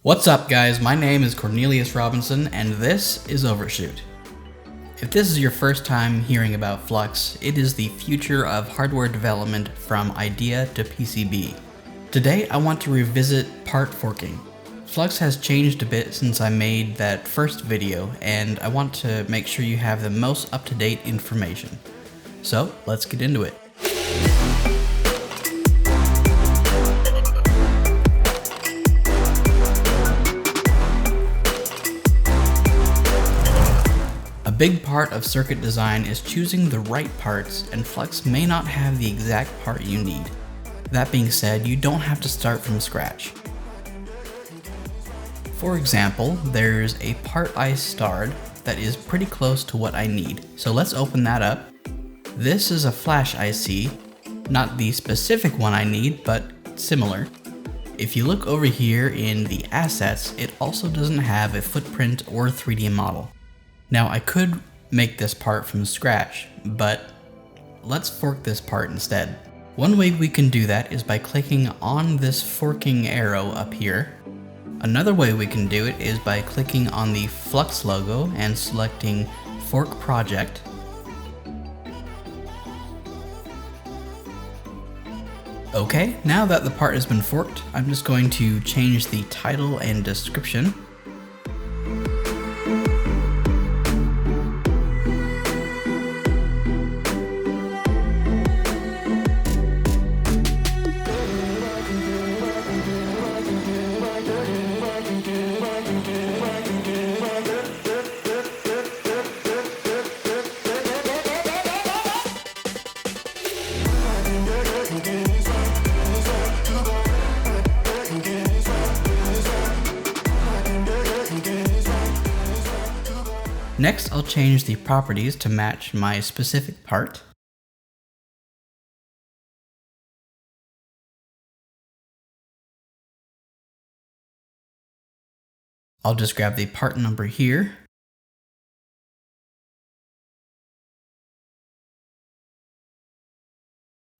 What's up guys, my name is Cornelius Robinson and this is Overshoot. If this is your first time hearing about Flux, it is the future of hardware development from idea to PCB. Today I want to revisit part forking. Flux has changed a bit since I made that first video and I want to make sure you have the most up-to-date information. So let's get into it. A big part of circuit design is choosing the right parts, and Flux may not have the exact part you need. That being said, you don't have to start from scratch. For example, there's a part I starred that is pretty close to what I need, so let's open that up. This is a flash IC, not the specific one I need, but similar. If you look over here in the assets, it also doesn't have a footprint or 3D model. Now I could make this part from scratch, but let's fork this part instead. One way we can do that is by clicking on this forking arrow up here. Another way we can do it is by clicking on the Flux logo and selecting Fork Project. Okay, now that the part has been forked, I'm just going to change the title and description. Next, I'll change the properties to match my specific part. I'll just grab the part number here.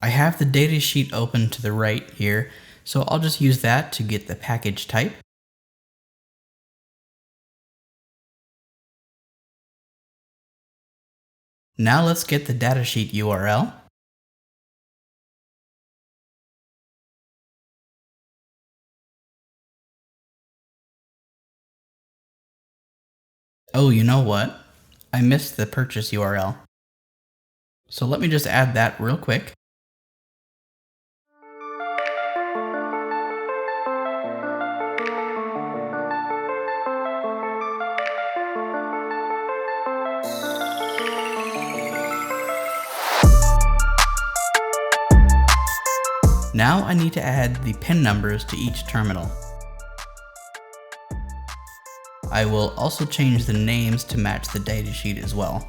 I have the datasheet open to the right here, so I'll just use that to get the package type. Now let's get the datasheet URL. Oh, you know what? I missed the purchase URL. So let me just add that real quick. Now I need to add the pin numbers to each terminal. I will also change the names to match the datasheet as well.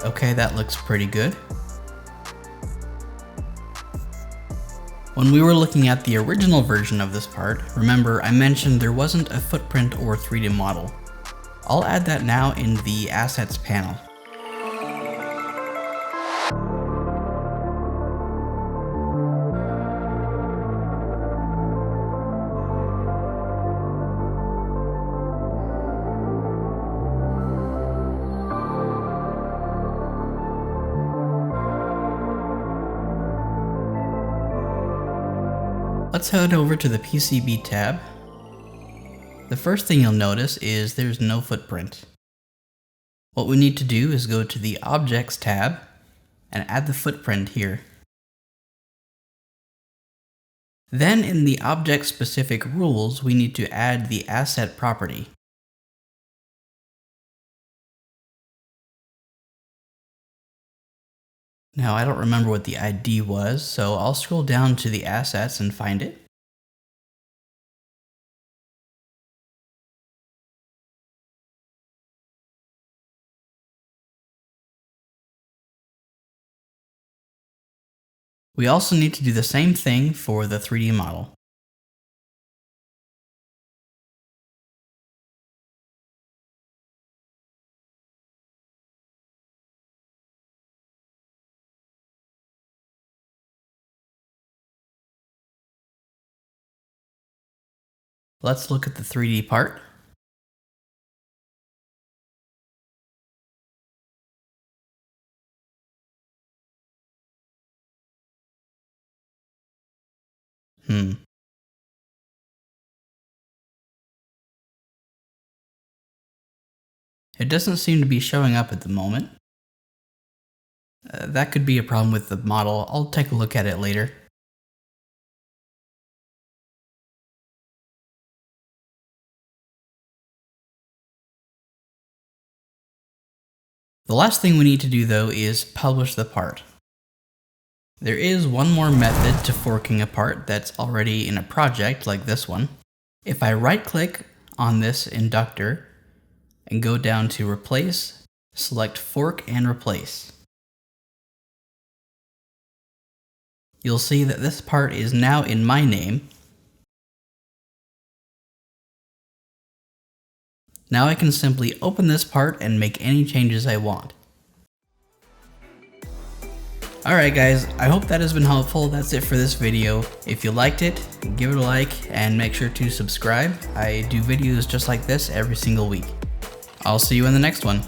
Okay, that looks pretty good. When we were looking at the original version of this part, remember I mentioned there wasn't a footprint or 3D model. I'll add that now in the Assets panel. Let's head over to the PCB tab. The first thing you'll notice is there's no footprint. What we need to do is go to the Objects tab and add the footprint here. Then in the object-specific rules, we need to add the asset property. Now I don't remember what the ID was, so I'll scroll down to the assets and find it. We also need to do the same thing for the 3D model. Let's look at the 3D part. It doesn't seem to be showing up at the moment. That could be a problem with the model. I'll take a look at it later. The last thing we need to do though is publish the part. There is one more method to forking a part that's already in a project like this one. If I right click on this inductor and go down to Replace, select Fork and Replace, you'll see that this part is now in my name. Now I can simply open this part and make any changes I want. Alright guys, I hope that has been helpful. That's it for this video. If you liked it, give it a like and make sure to subscribe. I do videos just like this every single week. I'll see you in the next one.